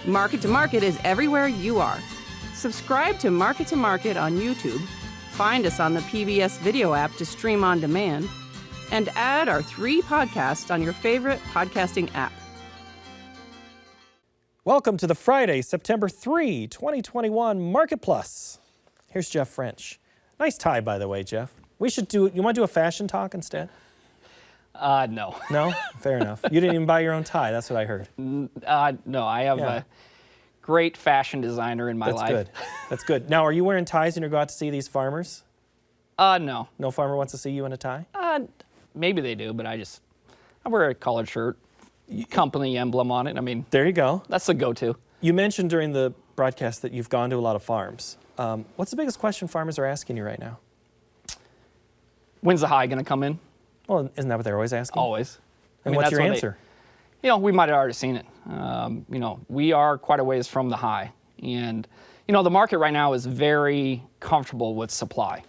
Market to Market is everywhere you are. Subscribe to Market on YouTube, find us on the PBS video app to stream on demand, and add our 3 podcasts on your favorite podcasting app. Welcome to the Friday, September 3, 2021 Market Plus. Here's Jeff French. Nice tie, by the way, Jeff. You want to do a fashion talk instead? No. No? Fair enough. You didn't even buy your own tie, that's what I heard. No, I have a great fashion designer in my life. That's good. That's good. Now, are you wearing ties when you go out to see these farmers? No. No farmer wants to see you in a tie? Maybe they do, but I wear a collared shirt, company emblem on it. I mean, there you go. That's the go-to. You mentioned during the broadcast that you've gone to a lot of farms. What's the biggest question farmers are asking you right now? When's the high going to come in? Well, isn't that what they're always asking? Always. And what's your answer? We might have already seen it. We are quite a ways from the high. And, the market right now is very comfortable with supply.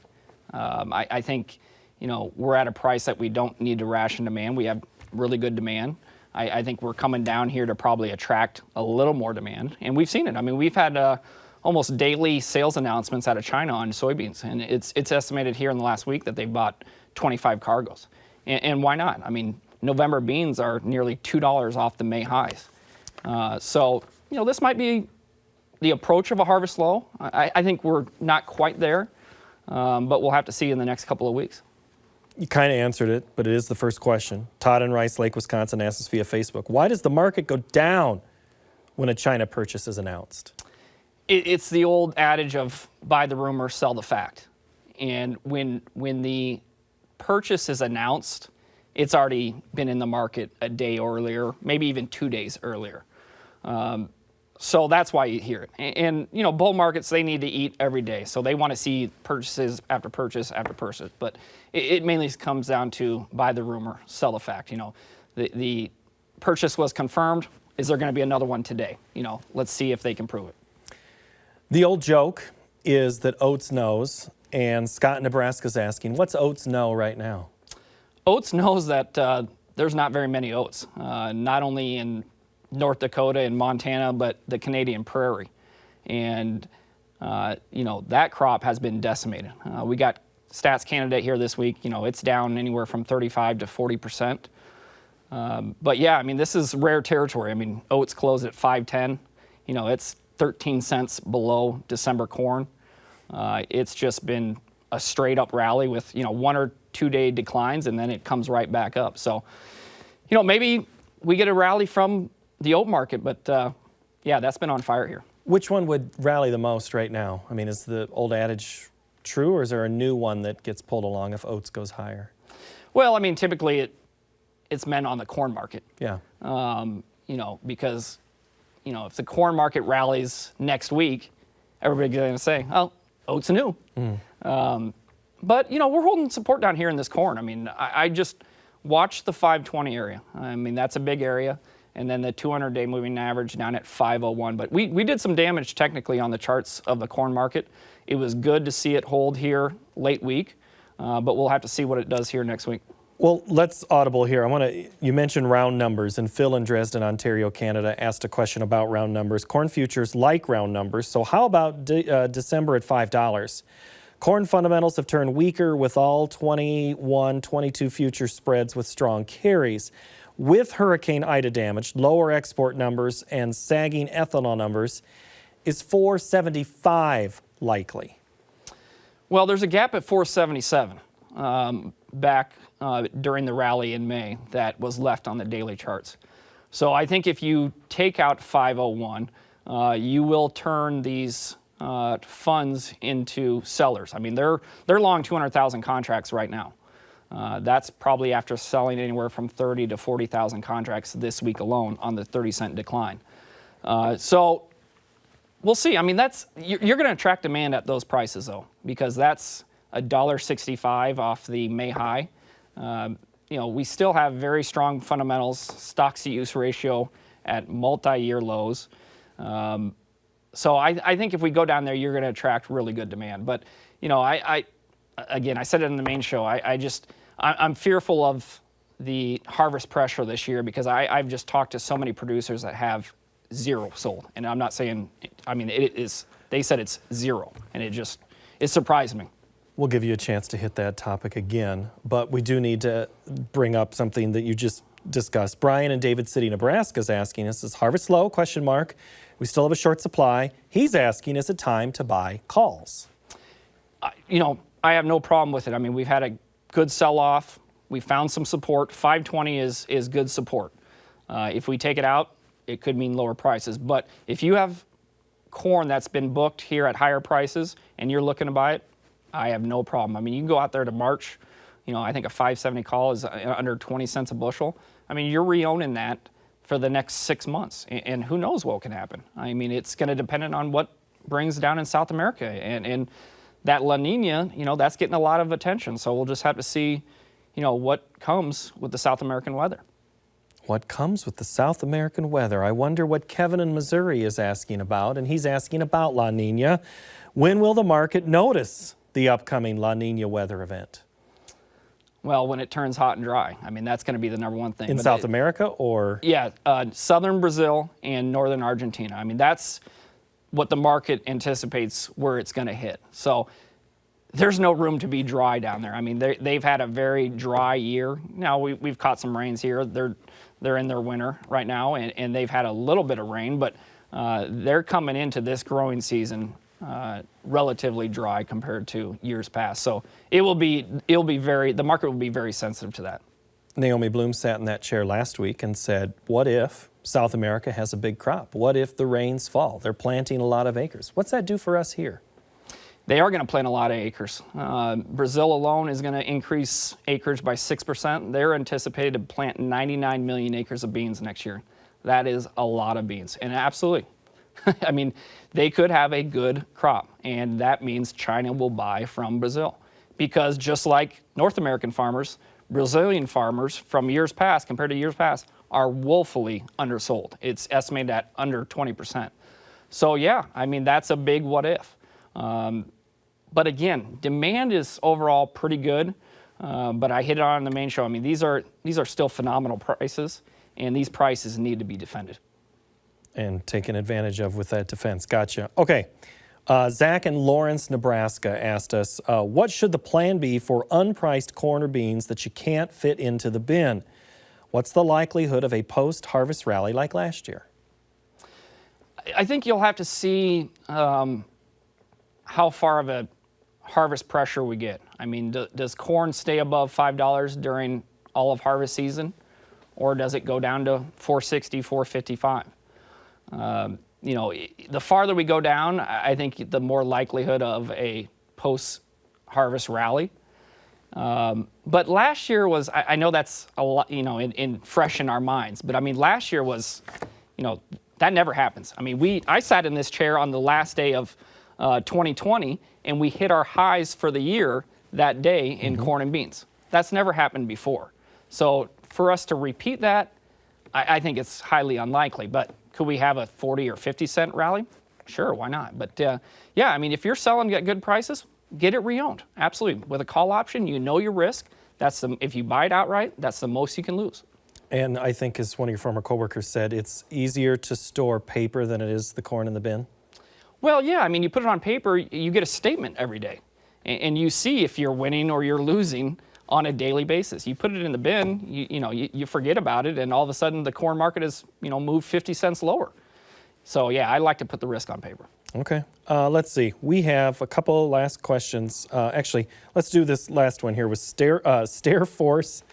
I think, we're at a price that we don't need to ration demand. We have really good demand. I think we're coming down here to probably attract a little more demand. And we've seen it. I mean, we've had almost daily sales announcements out of China on soybeans. And it's estimated here in the last week that they bought 25 cargoes. And why not? I mean, November beans are nearly $2 off the May highs. So, this might be the approach of a harvest low. I think we're not quite there, but we'll have to see in the next couple of weeks. You kind of answered it, but it is the first question. Todd in Rice Lake, Wisconsin asked us via Facebook, why does the market go down when a China purchase is announced? It's the old adage of buy the rumor, sell the fact. And when the purchase is announced, it's already been in the market a day earlier, maybe even 2 days earlier. So that's why you hear it. And bull markets, they need to eat every day. So they want to see purchases after purchase after purchase. But it mainly comes down to buy the rumor, sell the fact. The purchase was confirmed. Is there going to be another one today? Let's see if they can prove it. The old joke is that Oats knows, and Scott in Nebraska is asking, what's Oats know right now? Oats knows that there's not very many oats, not only in North Dakota and Montana, but the Canadian prairie. And, that crop has been decimated. We got Stats Canada here this week. It's down anywhere from 35 to 40%. But yeah, I mean, this is rare territory. I mean, oats closed at 5.10. It's 13 cents below December corn. It's just been a straight up rally with, 1 or 2 day declines, and then it comes right back up. So, maybe we get a rally from the oat market, but that's been on fire here. Which one would rally the most right now? I mean, is the old adage true, or is there a new one that gets pulled along if oats goes higher? Well, I mean, typically it's meant on the corn market. Yeah. Because, if the corn market rallies next week, everybody's going to say, oh, oats new. But, we're holding support down here in this corn. I mean, I just watch the 520 area. I mean, that's a big area. And then the 200-day moving average down at 501. But we did some damage technically on the charts of the corn market. It was good to see it hold here late week, but we'll have to see what it does here next week. Well, let's audible here. You mentioned round numbers, and Phil in Dresden, Ontario, Canada asked a question about round numbers. Corn futures like round numbers, so how about December at $5? Corn fundamentals have turned weaker with all 21, 22 future spreads with strong carries. With Hurricane Ida damage, lower export numbers, and sagging ethanol numbers, is 475 likely? Well, there's a gap at 477 back during the rally in May that was left on the daily charts. So I think if you take out 501, you will turn these funds into sellers. I mean, they're long 200,000 contracts right now. That's probably after selling anywhere from 30 to 40,000 contracts this week alone on the 30-cent decline. So we'll see. I mean, you're going to attract demand at those prices, though, because that's $1.65 off the May high. We still have very strong fundamentals, stocks-to-use ratio at multi-year lows. So I think if we go down there, you're going to attract really good demand. But, again, I said it in the main show, I'm fearful of the harvest pressure this year because I've just talked to so many producers that have zero sold. And I'm not saying, I mean, it is, they said it's zero, and it surprised me. We'll give you a chance to hit that topic again, but we do need to bring up something that you just discussed. Brian in David City, Nebraska is asking us, is harvest low, ? We still have a short supply. He's asking, is it time to buy calls? You know, I have no problem with it. I mean, we've had a good sell-off. We found some support. 520 is good support. If we take it out, it could mean lower prices. But if you have corn that's been booked here at higher prices and you're looking to buy it, I have no problem. I mean, you can go out there to March. You know, I think a 570 call is under 20 cents a bushel. I mean, you're re-owning that for the next 6 months. And who knows what can happen. I mean, it's going to depend on what brings down in South America. And that La Nina, you know, that's getting a lot of attention. So we'll just have to see, you know, what comes with the South American weather. What comes with the South American weather? I wonder what Kevin in Missouri is asking about, and he's asking about La Nina. When will the market notice the upcoming La Nina weather event? Well, when it turns hot and dry. I mean, that's going to be the number one thing. In South America, or? Yeah, southern Brazil and northern Argentina. I mean, that's what the market anticipates where it's going to hit. So there's no room to be dry down there. I mean, they've had a very dry year. Now, we've caught some rains here. They're in their winter right now, and they've had a little bit of rain, but they're coming into this growing season relatively dry compared to years past. So the market will be very sensitive to that. Naomi Bloom sat in that chair last week and said, what if South America has a big crop? What if the rains fall? They're planting a lot of acres. What's that do for us here? They are going to plant a lot of acres. Brazil alone is going to increase acreage by 6%. They're anticipated to plant 99 million acres of beans next year. That is a lot of beans. And absolutely, I mean, they could have a good crop. And that means China will buy from Brazil. Because just like North American farmers, Brazilian farmers from years past, compared to years past, are woefully undersold. It's estimated at under 20%. So yeah, I mean, that's a big what if. But again, demand is overall pretty good. But I hit it on the main show. I mean, these are still phenomenal prices, and these prices need to be defended. And taken advantage of with that defense. Gotcha. Okay. Zach in Lawrence, Nebraska asked us, what should the plan be for unpriced corn or beans that you can't fit into the bin? What's the likelihood of a post-harvest rally like last year? I think you'll have to see how far of a harvest pressure we get. I mean, does corn stay above $5 during all of harvest season, or does it go down to $4.60, $4.55? You know, the farther we go down, I think the more likelihood of a post-harvest rally. But last year was, I know that's a lot, you know, in fresh in our minds, but I mean, last year was, you know, that never happens. I mean, I sat in this chair on the last day of 2020, and we hit our highs for the year that day in corn and beans. That's never happened before. So for us to repeat that, I think it's highly unlikely. But could we have a 40 or 50 cent rally? Sure, why not? But yeah, I mean, if you're selling at good prices, get it re-owned. Absolutely. With a call option, you know your risk. If you buy it outright, that's the most you can lose. And I think, as one of your former coworkers said, it's easier to store paper than it is the corn in the bin. Well, yeah, I mean, you put it on paper, you get a statement every day. And you see if you're winning or you're losing on a daily basis. You put it in the bin, you forget about it, and all of a sudden the corn market has, moved 50 cents lower. So yeah, I like to put the risk on paper. Okay, let's see. We have a couple last questions. Actually, let's do this last one here with Stair Force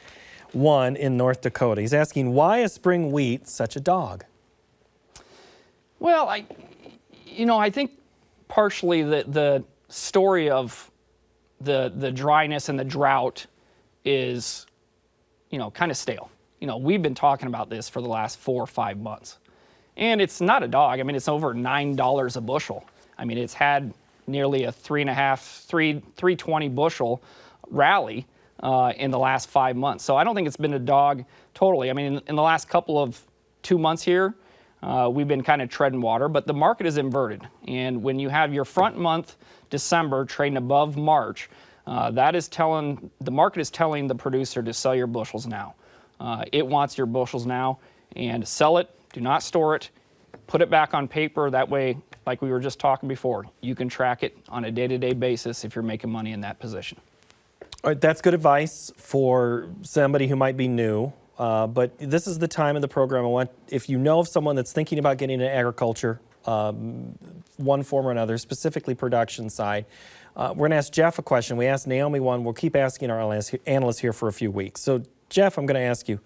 1 in North Dakota. He's asking, why is spring wheat such a dog? Well, I think partially the story of the dryness and the drought is, kind of stale. We've been talking about this for the last 4 or 5 months. And it's not a dog. I mean, it's over $9 a bushel. I mean, it's had nearly a 320 bushel rally in the last 5 months. So I don't think it's been a dog totally. I mean, in the last couple of 2 months here, we've been kind of treading water, but the market is inverted. And when you have your front month, December, trading above March, the market is telling the producer to sell your bushels now. It wants your bushels now, and sell it, do not store it, put it back on paper. That way, like we were just talking before, you can track it on a day-to-day basis if you're making money in that position. All right, that's good advice for somebody who might be new. But this is the time in the program I want, if you know of someone that's thinking about getting into agriculture, one form or another, specifically production side, we're going to ask Jeff a question. We asked Naomi one. We'll keep asking our analysts here for a few weeks. So, Jeff, I'm going to ask you,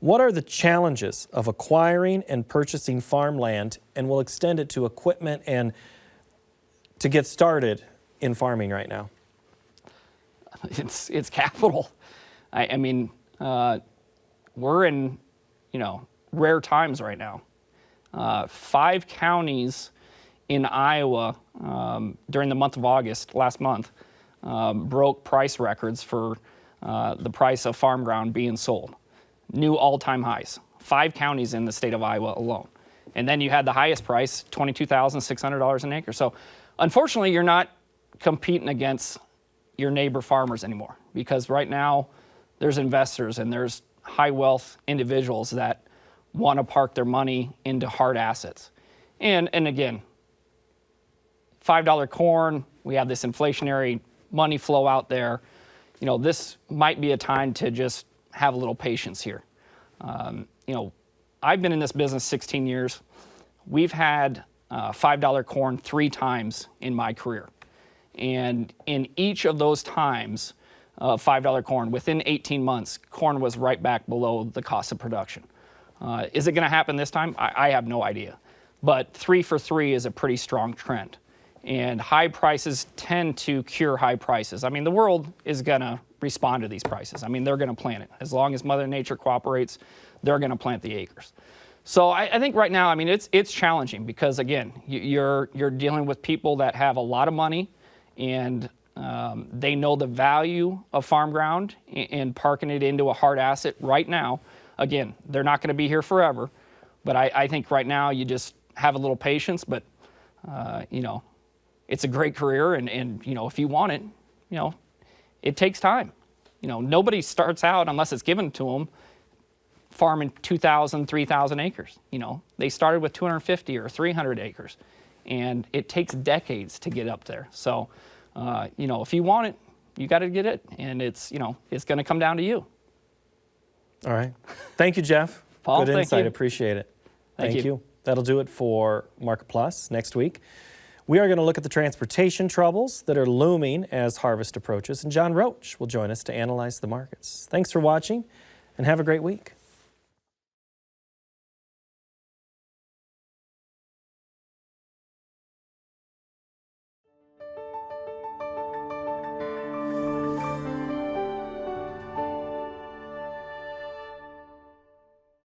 what are the challenges of acquiring and purchasing farmland, and we'll extend it to equipment and to get started in farming right now? It's capital. I mean, we're in, rare times right now. 5 counties in Iowa during the month of August, last month, broke price records for the price of farm ground being sold. New all-time highs. 5 counties in the state of Iowa alone. And then you had the highest price, $22,600 an acre. So unfortunately, you're not competing against your neighbor farmers anymore, because right now there's investors and there's high wealth individuals that want to park their money into hard assets. And again, $5 corn, we have this inflationary money flow out there. This might be a time to just have a little patience here. I've been in this business 16 years. We've had $5 corn 3 times in my career. And in each of those times, $5 corn, within 18 months, corn was right back below the cost of production. Is it going to happen this time? I have no idea. But 3 for 3 is a pretty strong trend. And high prices tend to cure high prices. I mean, the world is going to respond to these prices. I mean, they're going to plant it. As long as Mother Nature cooperates, they're going to plant the acres. So I think right now, I mean, it's challenging because, again, you're dealing with people that have a lot of money, and they know the value of farm ground and parking it into a hard asset right now. Again, they're not going to be here forever, but I think right now you just have a little patience. But it's a great career, and if you want it, it takes time. Nobody starts out, unless it's given to them, farming 2,000, 3,000 acres. They started with 250 or 300 acres, and it takes decades to get up there. So, if you want it, you got to get it, and it's going to come down to you. All right. Thank you, Jeff. Paul, good thank insight. you. Appreciate it. Thank you. That'll do it for Market Plus. Next week, we are going to look at the transportation troubles that are looming as harvest approaches, and John Roach will join us to analyze the markets. Thanks for watching, and have a great week.